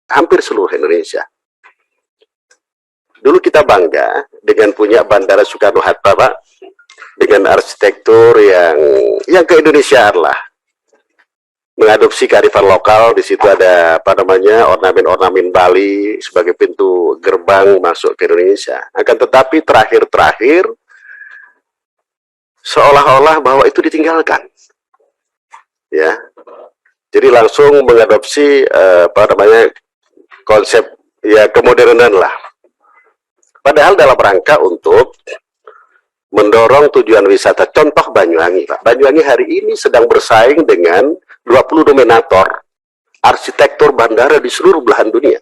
hampir seluruh Indonesia. Dulu kita bangga dengan punya Bandara Soekarno-Hatta, Pak, dengan arsitektur yang ke-Indonesiaan lah, mengadopsi kearifan lokal. Di situ ada apa namanya, ornamen-ornamen Bali sebagai pintu gerbang masuk ke Indonesia. Akan tetapi terakhir-terakhir seolah-olah bahwa itu ditinggalkan, ya. Jadi langsung mengadopsi apa namanya, konsep ya kemodernan lah. Padahal dalam rangka untuk mendorong tujuan wisata. Contoh Banyuwangi, Pak. Banyuwangi hari ini sedang bersaing dengan 20 dominator arsitektur bandara di seluruh belahan dunia,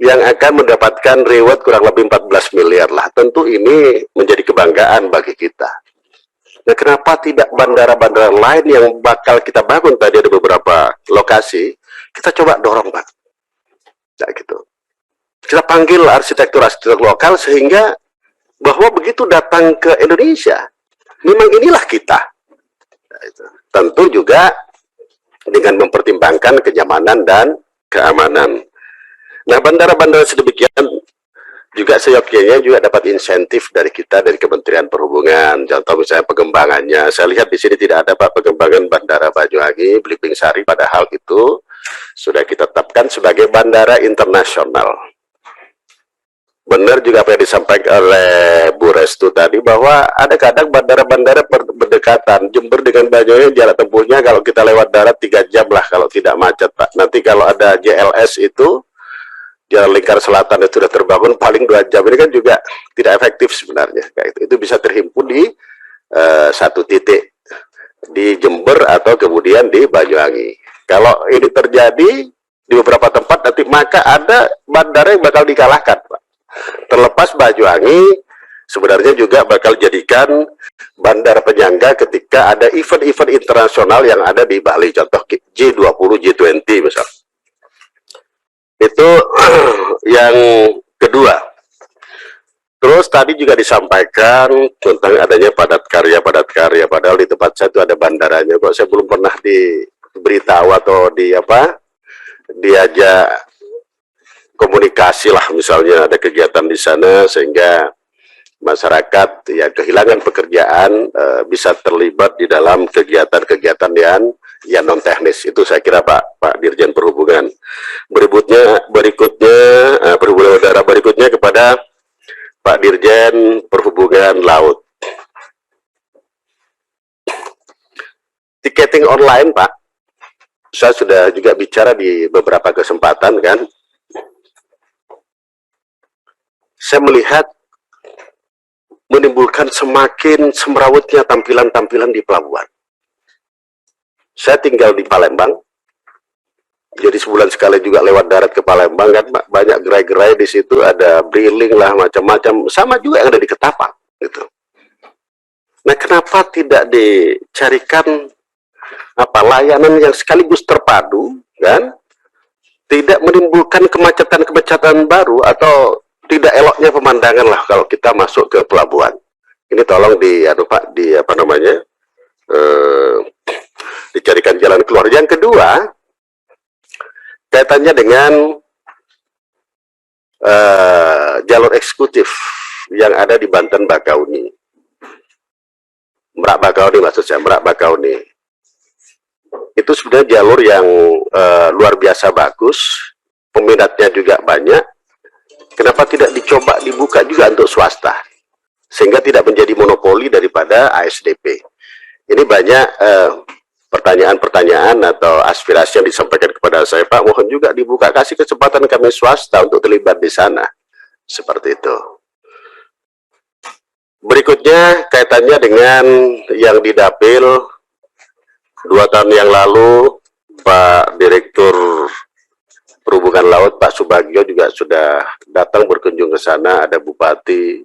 yang akan mendapatkan reward kurang lebih 14 miliar lah. Tentu ini menjadi kebanggaan bagi kita. Nah, kenapa tidak bandara-bandara lain yang bakal kita bangun? Tadi ada beberapa lokasi, kita coba dorong, Pak. Nah, gitu. Kita panggil arsitektur-arsitektur lokal sehingga bahwa begitu datang ke Indonesia, memang inilah kita. Nah, itu. Tentu juga dengan mempertimbangkan kenyamanan dan keamanan. Nah, bandara-bandara sedemikian juga seyogyanya juga dapat insentif dari kita, dari Kementerian Perhubungan. Contoh misalnya pengembangannya, saya lihat di sini tidak ada, Pak, pengembangan Bandara Banyuwangi, Belimbing Sari, padahal itu sudah kita tetapkan sebagai bandara internasional. Benar juga apa yang disampaikan oleh Bu Restu tadi, bahwa ada kadang bandara-bandara berdekatan. Jember dengan Banyuwangi jarak tempuhnya kalau kita lewat darat 3 jam lah kalau tidak macet, Pak. Nanti kalau ada JLS itu, Jalan Lingkar Selatan, itu sudah terbangun paling 2 jam. Ini kan juga tidak efektif sebenarnya. Itu bisa terhimpun di satu titik di Jember atau kemudian di Banyuwangi. Kalau ini terjadi di beberapa tempat nanti, maka ada bandara yang bakal dikalahkan, Pak. Terlepas Banyuwangi sebenarnya juga bakal jadikan bandara penyangga ketika ada event-event internasional yang ada di Bali, contoh G20, G20 misalnya. Itu yang kedua. Terus tadi juga disampaikan tentang adanya padat karya, padahal di tempat saya itu ada bandaranya, kok saya belum pernah diberitahu atau diajak komunikasi lah, misalnya ada kegiatan di sana sehingga masyarakat yang kehilangan pekerjaan bisa terlibat di dalam kegiatan-kegiatan yang non teknis. Itu saya kira Pak Dirjen Perhubungan. Berikutnya perhubungan udara, berikutnya kepada Pak Dirjen Perhubungan Laut. Tiketing online, Pak, saya sudah juga bicara di beberapa kesempatan kan. Saya melihat menimbulkan semakin semrawutnya tampilan-tampilan di pelabuhan. Saya tinggal di Palembang, jadi sebulan sekali juga lewat darat ke Palembang kan, banyak gerai-gerai di situ, ada briling lah, macam-macam, sama juga yang ada di Ketapang gitu. Nah, kenapa tidak dicarikan layanan yang sekaligus terpadu kan, tidak menimbulkan kemacetan-kemacetan baru atau tidak eloknya pemandangan lah kalau kita masuk ke pelabuhan. Ini tolong dicarikan jalan keluar. Yang kedua, kaitannya dengan jalur eksekutif yang ada di Banten Bakauni. Merak Bakauni maksud saya, Merak Bakauni. Itu sebenarnya jalur yang luar biasa bagus, peminatnya juga banyak. Kenapa tidak dicoba dibuka juga untuk swasta, sehingga tidak menjadi monopoli daripada ASDP? Ini banyak pertanyaan-pertanyaan atau aspirasi yang disampaikan kepada saya, Pak, mohon juga dibuka, kasih kesempatan kami swasta untuk terlibat di sana, seperti itu. Berikutnya kaitannya dengan yang didapil 2 tahun yang lalu, Pak Direktur Perhubungan Laut Pak Subagio juga sudah datang berkunjung ke sana, ada Bupati,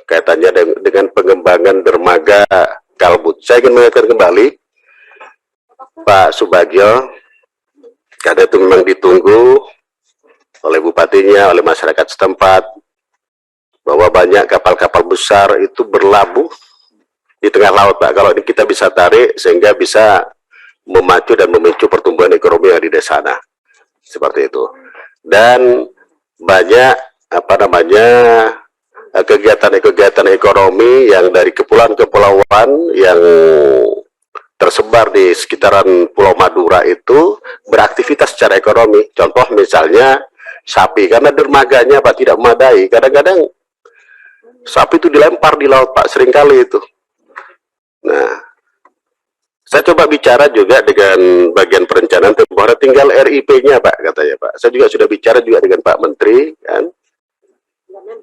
kaitannya dengan pengembangan dermaga Kalbut. Saya ingin mengingatkan kembali Pak Subagio, karena itu memang ditunggu oleh bupatinya, oleh masyarakat setempat, bahwa banyak kapal-kapal besar itu berlabuh di tengah laut, Pak. Kalau ini kita bisa tarik sehingga bisa memacu dan memicu pertumbuhan ekonomi yang ada di sana. seperti itu. Dan banyak apa namanya kegiatan-kegiatan ekonomi yang dari kepulauan-kepulauan yang tersebar di sekitaran Pulau Madura itu beraktivitas secara ekonomi. Contoh misalnya sapi, karena dermaganya Pak tidak memadai, kadang-kadang sapi itu dilempar di laut Pak, seringkali itu. Nah, saya coba bicara juga dengan bagian perencanaan tempoh hari, tinggal RIP-nya Pak, katanya Pak. Saya juga sudah bicara juga dengan Pak Menteri, kan.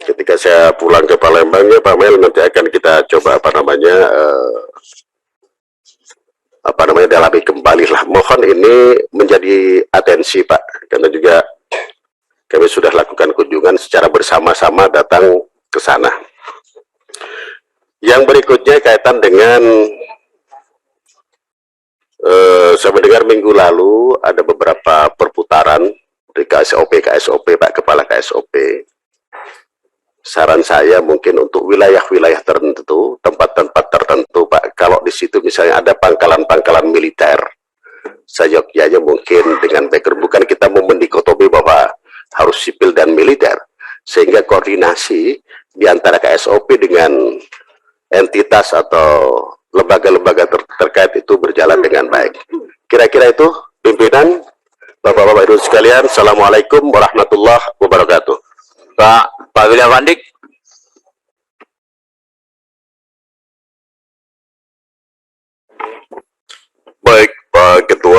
Ketika saya pulang ke Palembangnya, Pak Mel, nanti akan kita coba dalami kembali lah. Mohon ini menjadi atensi Pak, karena juga kami sudah lakukan kunjungan secara bersama-sama datang ke sana. Yang berikutnya kaitan dengan saya mendengar minggu lalu ada beberapa perputaran di KSOP Pak, Kepala KSOP. Saran saya mungkin untuk wilayah-wilayah tertentu, tempat-tempat tertentu Pak, kalau di situ misalnya ada pangkalan-pangkalan militer, seyogyanya mungkin dengan background, bukan kita mau mendikotomi bahwa harus sipil dan militer, sehingga koordinasi di antara KSOP dengan entitas atau lembaga-lembaga terkait itu berjalan dengan baik. Kira-kira itu pimpinan, Bapak-Bapak Ibu sekalian. Assalamualaikum warahmatullahi wabarakatuh. Pak William Vandik,